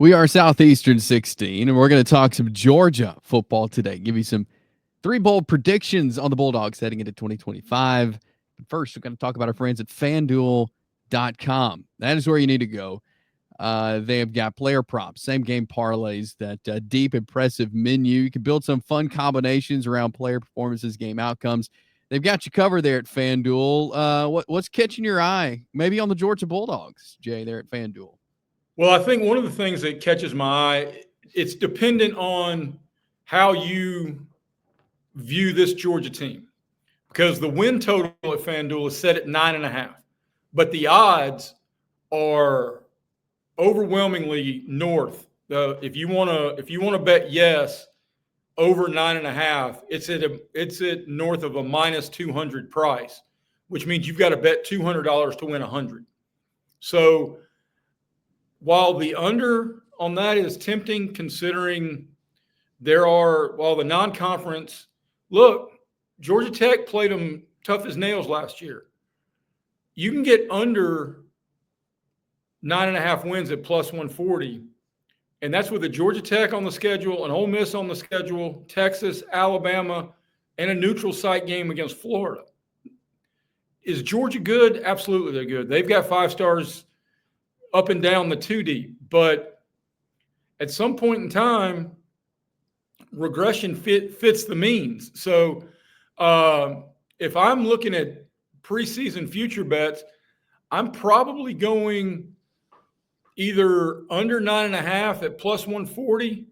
We are Southeastern 16, and we're going to talk some Georgia football today. Give you some three bold predictions on the Bulldogs heading into 2025. But first, we're going to talk about our friends at FanDuel.com. That is where you need to go. They have got player props, same game parlays, that deep, impressive menu. You can build some fun combinations around player performances, game outcomes. They've got you covered there at FanDuel. What's catching your eye? Maybe on the Georgia Bulldogs, Jay, there at FanDuel. Well, I think one of the things that catches my eye, it's dependent on how you view this Georgia team, because the win total at FanDuel is set at 9.5, but the odds are overwhelmingly north. If you want to bet yes over 9.5, it's at north of a minus 200 price, which means you've got to bet $200 to win 100. So while the under on that is tempting, considering the non-conference, look, Georgia Tech played them tough as nails last year. You can get under 9.5 wins at plus 140, and that's with a Georgia Tech on the schedule, an Ole Miss on the schedule, Texas, Alabama, and a neutral site game against Florida. Is Georgia good? Absolutely, they're good. They've got 5 stars up and down the 2 deep, but at some point in time, regression fits the means. So if I'm looking at preseason future bets, I'm probably going either under 9.5 at plus 140,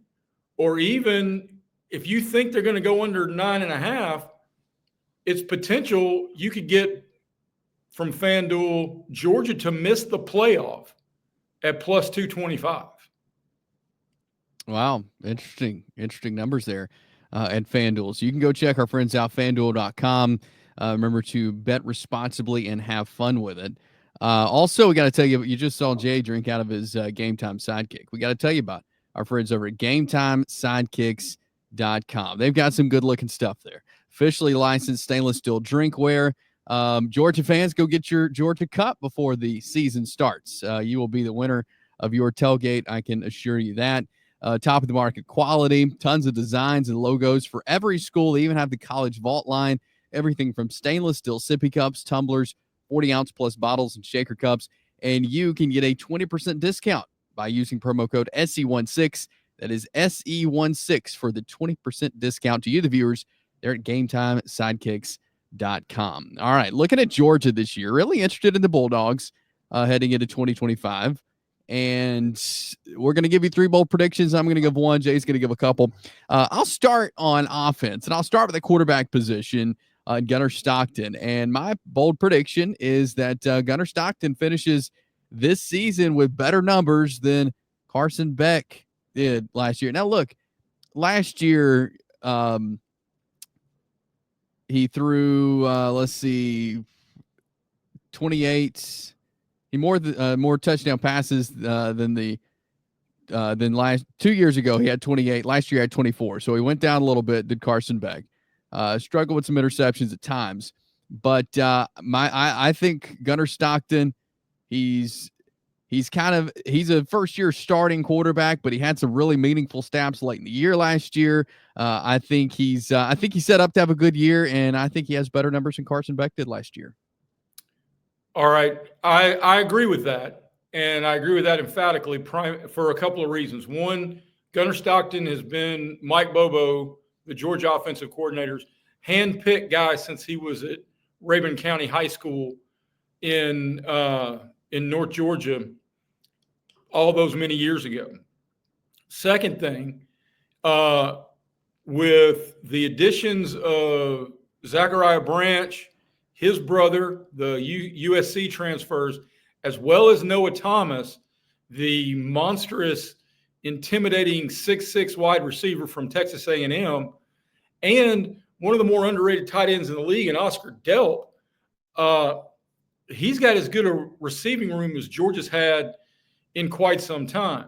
or even if you think they're going to go under 9.5, it's potential you could get from FanDuel Georgia to miss the playoff at plus 225. Wow, interesting numbers there at FanDuel. So you can go check our friends out, FanDuel.com. Remember to bet responsibly and have fun with it. Also, we got to tell you, you just saw Jay drink out of his GameTime Sidekick. We got to tell you about our friends over at GameTimeSidekicks.com. They've got some good-looking stuff there. Officially licensed stainless steel drinkware. Georgia fans, go get your Georgia Cup before the season starts. You will be the winner of your tailgate, I can assure you that. Top of the market quality, tons of designs and logos for every school. They even have the college vault line, everything from stainless steel sippy cups, tumblers, 40-ounce plus bottles and shaker cups, and you can get a 20% discount by using promo code SE16. That is SE16 for the 20% discount to you, the viewers, there at GameTimeSidekicks.com. All right, looking at Georgia this year, really interested in the Bulldogs heading into 2025. And we're going to give you 3 bold predictions. I'm going to give one. Jay's going to give a couple. I'll start on offense, and I'll start with the quarterback position, Gunnar Stockton. And my bold prediction is that Gunnar Stockton finishes this season with better numbers than Carson Beck did last year. Now, look, last year he threw, 28. He more touchdown passes than last 2 years ago. He had 28. Last year he had 24. So he went down a little bit. Did Carson Beck struggled with some interceptions at times? But I think Gunnar Stockton, he's a first year starting quarterback, but he had some really meaningful snaps late in the year last year. I think he's set up to have a good year, and I think he has better numbers than Carson Beck did last year. All right. I agree with that. And I agree with that emphatically for a couple of reasons. One, Gunnar Stockton has been Mike Bobo, the Georgia offensive coordinator's handpicked guy since he was at Rabun County High School in North Georgia all those many years ago. Second thing, with the additions of Zachariah Branch, his brother, the USC transfers, as well as Noah Thomas, the monstrous, intimidating 6'6" wide receiver from Texas A&M, and one of the more underrated tight ends in the league, and Oscar Delp, he's got as good a receiving room as Georgia's had in quite some time.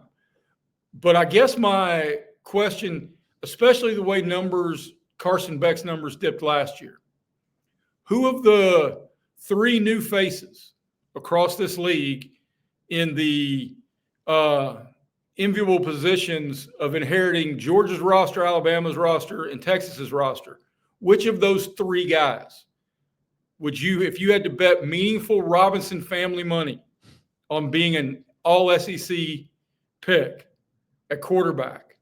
But I guess my question, especially the way Carson Beck's numbers dipped last year, who of the 3 new faces across this league in the enviable positions of inheriting Georgia's roster, Alabama's roster, and Texas's roster, which of those three guys would you, if you had to bet meaningful Robinson family money on being an all SEC pick at quarterback,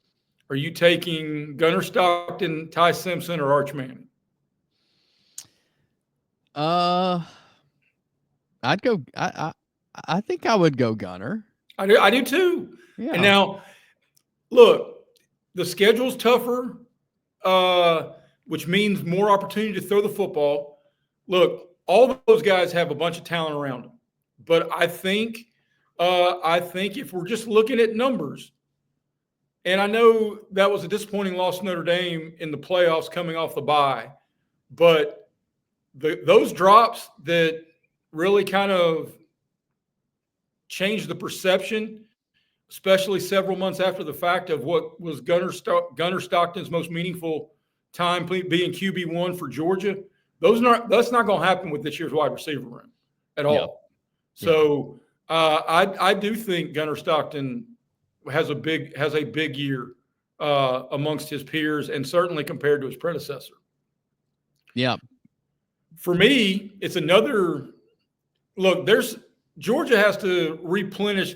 are you taking Gunnar Stockton, Ty Simpson, or Arch Manning? I'd go. I think I would go Gunnar. I do too. Yeah. And now, look, the schedule's tougher, which means more opportunity to throw the football. Look, all those guys have a bunch of talent around them, but I think if we're just looking at numbers, and I know that was a disappointing loss to Notre Dame in the playoffs coming off the bye, but those drops that really kind of changed the perception, especially several months after the fact, of what was Gunnar Stockton's most meaningful time being QB1 for Georgia. That's not going to happen with this year's wide receiver room at all. Yeah. So I do think Gunnar Stockton has a big year amongst his peers, and certainly compared to his predecessor. Yeah. For me, it's another look. Georgia has to replenish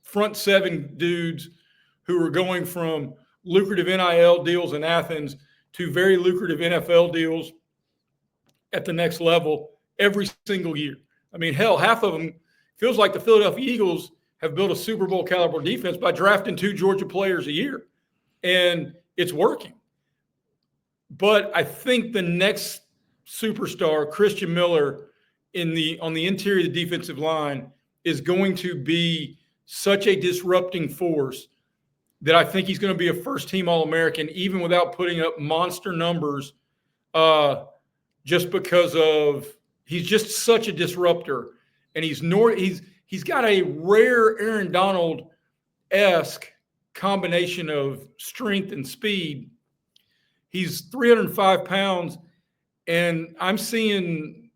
front seven dudes who are going from lucrative NIL deals in Athens to very lucrative NFL deals at the next level every single year. I mean, hell, half of them feels like the Philadelphia Eagles have built a Super Bowl caliber defense by drafting 2 Georgia players a year, and it's working. But I think the next superstar, Christian Miller, on the interior of the defensive line, is going to be such a disrupting force that I think he's going to be a first-team All-American, even without putting up monster numbers, just because of he's just such a disruptor, and he's got a rare Aaron Donald-esque combination of strength and speed. He's 305 pounds, and I'm seeing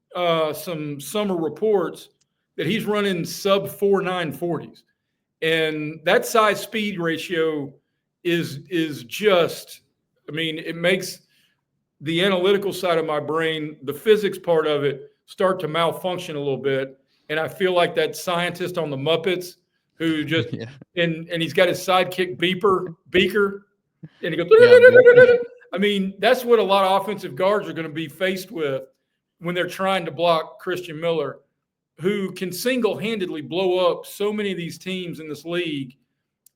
some summer reports that he's running sub 4.9 40s. And that size speed ratio is just, I mean, it makes the analytical side of my brain, the physics part of it, start to malfunction a little bit. And I feel like that scientist on the Muppets who just, and he's got his sidekick Beaker, and he goes, I mean, that's what a lot of offensive guards are going to be faced with when they're trying to block Christian Miller, who can single-handedly blow up so many of these teams in this league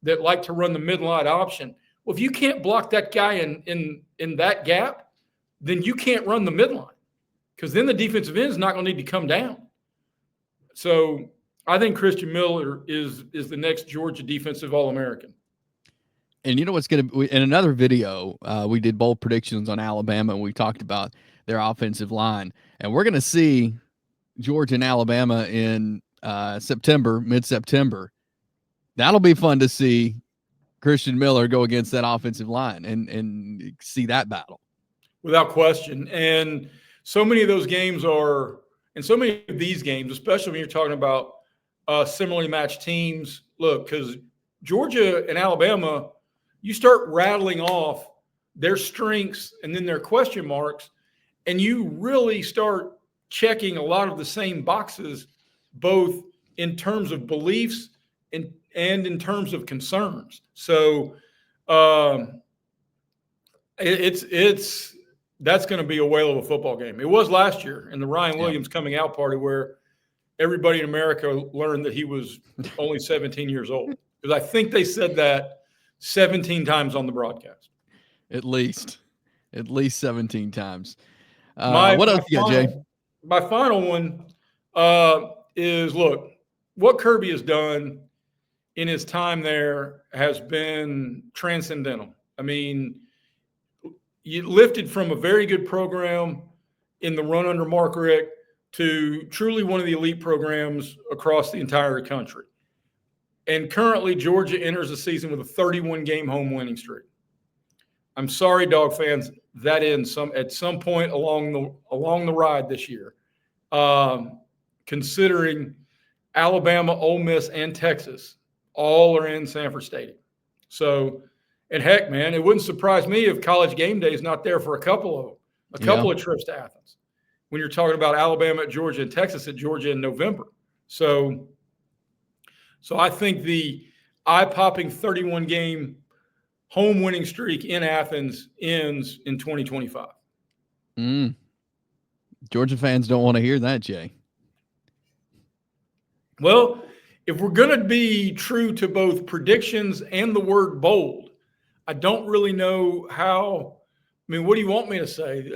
that like to run the midline option. Well, if you can't block that guy in that gap, then you can't run the midline, because then the defensive end is not going to need to come down. So I think Christian Miller is the next Georgia defensive All-American. And you know what's going to – in another video, we did bold predictions on Alabama, and we talked about their offensive line. And we're going to see Georgia and Alabama in September, mid-September. That'll be fun to see Christian Miller go against that offensive line and see that battle. Without question. And so many of those games are – and so many of these games, especially when you're talking about similarly matched teams, look, because Georgia and Alabama – you start rattling off their strengths and then their question marks, and you really start checking a lot of the same boxes, both in terms of beliefs and in terms of concerns. So that's going to be a whale of a football game. It was last year in the Ryan Williams coming out party, where everybody in America learned that he was only 17 years old, because I think they said that 17 times on the broadcast. At least 17 times. What else you got, Jay? My final one is, look, what Kirby has done in his time there has been transcendental. I mean, you lifted from a very good program in the run under Mark Richt to truly one of the elite programs across the entire country. And currently, Georgia enters the season with a 31-game home winning streak. I'm sorry, Dog fans, that ends at some point along the ride this year. Considering Alabama, Ole Miss, and Texas all are in Sanford Stadium. So, and heck, man, it wouldn't surprise me if College Game Day is not there for a couple of trips to Athens. When you're talking about Alabama at Georgia and Texas at Georgia in November. So I think the eye-popping 31-game home winning streak in Athens ends in 2025. Georgia fans don't want to hear that, Jay. Well, if we're going to be true to both predictions and the word bold, I don't really know how. I mean, what do you want me to say?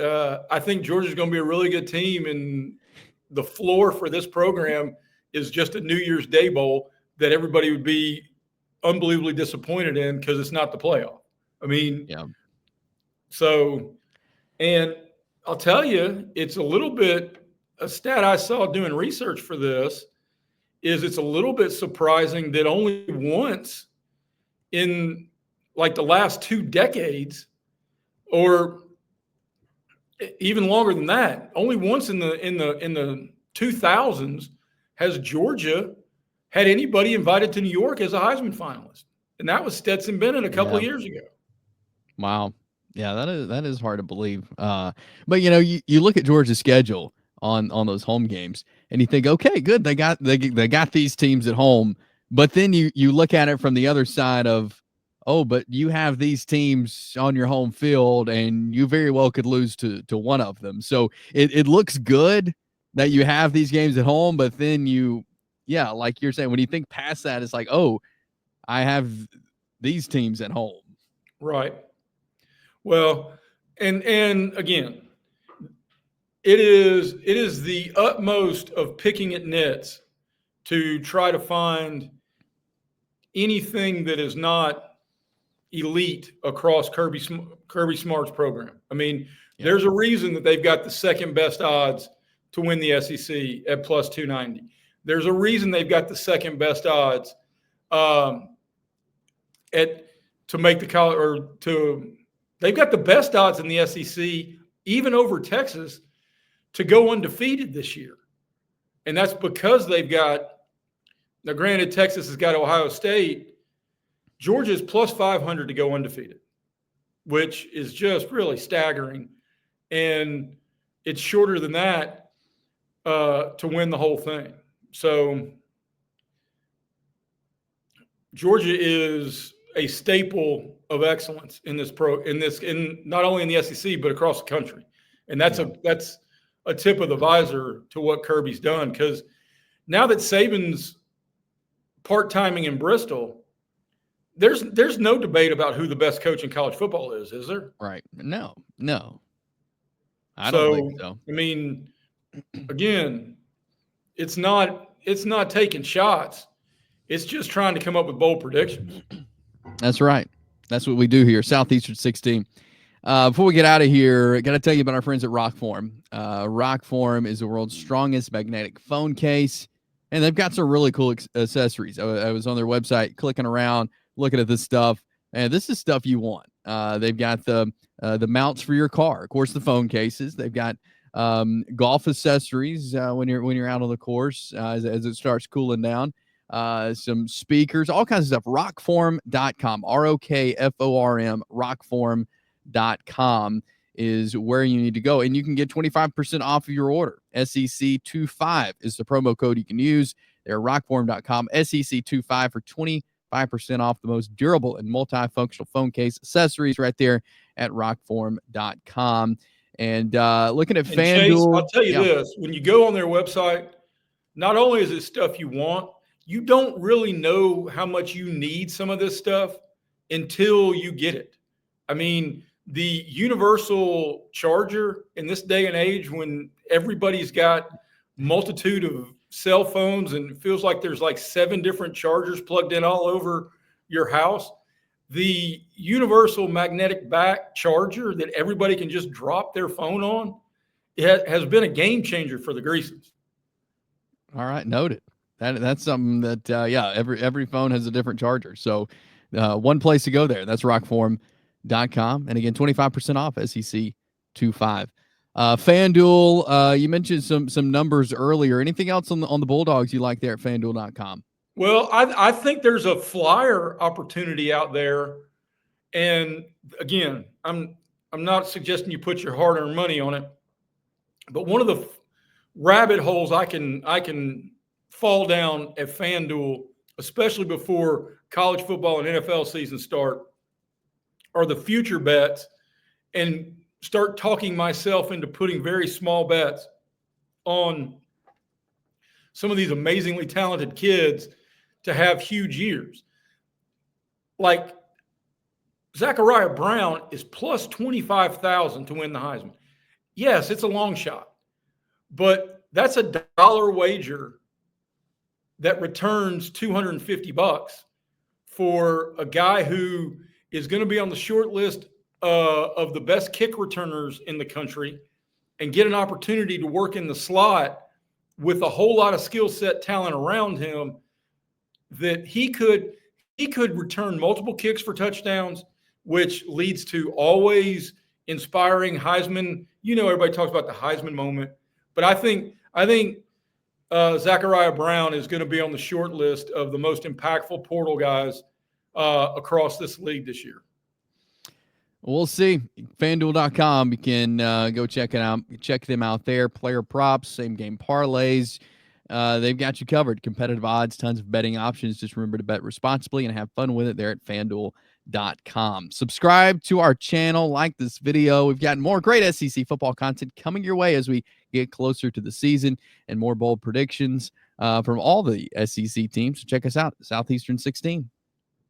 I think Georgia's going to be a really good team, and the floor for this program is just a New Year's Day bowl that everybody would be unbelievably disappointed in because it's not the playoff. I mean, So, and I'll tell you, it's a little bit, a stat I saw doing research for this is it's a little bit surprising that only once in like the last 2 decades, or even longer than that, only once in the 2000s has Georgia had anybody invited to New York as a Heisman finalist, and that was Stetson Bennett a couple of years ago. Wow, yeah, that is hard to believe. But you look at Georgia's schedule on those home games, and you think, okay, good, they got these teams at home, but then you look at it from the other side of, oh, but you have these teams on your home field, and you very well could lose to one of them. So it looks good that you have these games at home, but then like you're saying, when you think past that, it's like, oh, I have these teams at home. Right. Well, and again, it is the utmost of picking at nits to try to find anything that is not elite across Kirby Smart's program. I mean, there's a reason that they've got the second best odds to win the SEC at plus 290. There's a reason they've got the second best odds to make the college, or they've got the best odds in the SEC, even over Texas, to go undefeated this year. And that's because they've got, now granted, Texas has got Ohio State. Georgia is plus 500 to go undefeated, which is just really staggering. And it's shorter than that to win the whole thing. So Georgia is a staple of excellence in not only in the SEC, but across the country. And that's a tip of the visor to what Kirby's done. Because now that Saban's part-timing in Bristol, there's no debate about who the best coach in college football is there? Right. No. I don't think so. I mean, again, it's not taking shots. It's just trying to come up with bold predictions. That's right. That's what we do here. Southeastern 16. Before we get out of here, I got to tell you about our friends at ROKFORM. ROKFORM is the world's strongest magnetic phone case, and they've got some really cool accessories. I was on their website clicking around, looking at this stuff, and this is stuff you want. They've got the mounts for your car, of course, the phone cases. They've got golf accessories when you're out on the course as it starts cooling down. Some speakers, all kinds of stuff. ROKFORM.com, ROKFORM, ROKFORM.com is where you need to go, and you can get 25% off of your order. SEC25 is the promo code you can use. They're ROKFORM.com, SEC25 for 25% off the most durable and multifunctional phone case accessories right there at ROKFORM.com. And looking at FanDuel, Chase, I'll tell you this: when you go on their website, not only is it stuff you want, you don't really know how much you need some of this stuff until you get it. I mean, the universal charger in this day and age, when everybody's got multitude of cell phones and it feels like there's like 7 different chargers plugged in all over your house, the universal magnetic back charger that everybody can just drop their phone on, it has been a game changer for the Greasons. All right, noted. That's something that every phone has a different charger. So one place to go there. That's ROKFORM.com. And again, 25% off SEC25. FanDuel, you mentioned some numbers earlier. Anything else on the Bulldogs you like there at FanDuel.com? Well, I think there's a flyer opportunity out there, and again, I'm not suggesting you put your hard-earned money on it, but one of the rabbit holes I can fall down at FanDuel, especially before college football and NFL season start, are the future bets, and start talking myself into putting very small bets on some of these amazingly talented kids to have huge years. Like Zachariah Brown is plus 25,000 to win the Heisman. Yes, it's a long shot, but that's a dollar wager that returns $250 for a guy who is going to be on the short list of the best kick returners in the country and get an opportunity to work in the slot with a whole lot of skill set talent around him, that he could return multiple kicks for touchdowns, which leads to always inspiring Heisman. You know, everybody talks about the Heisman moment, but I think Zachariah Brown is going to be on the short list of the most impactful portal guys across this league this year. We'll see. FanDuel.com. You can go check it out. Check them out there. Player props, same game parlays. They've got you covered. Competitive odds, tons of betting options. Just remember to bet responsibly and have fun with it there at FanDuel.com. Subscribe to our channel. Like this video. We've got more great SEC football content coming your way as we get closer to the season, and more bold predictions from all the SEC teams. Check us out, Southeastern 16.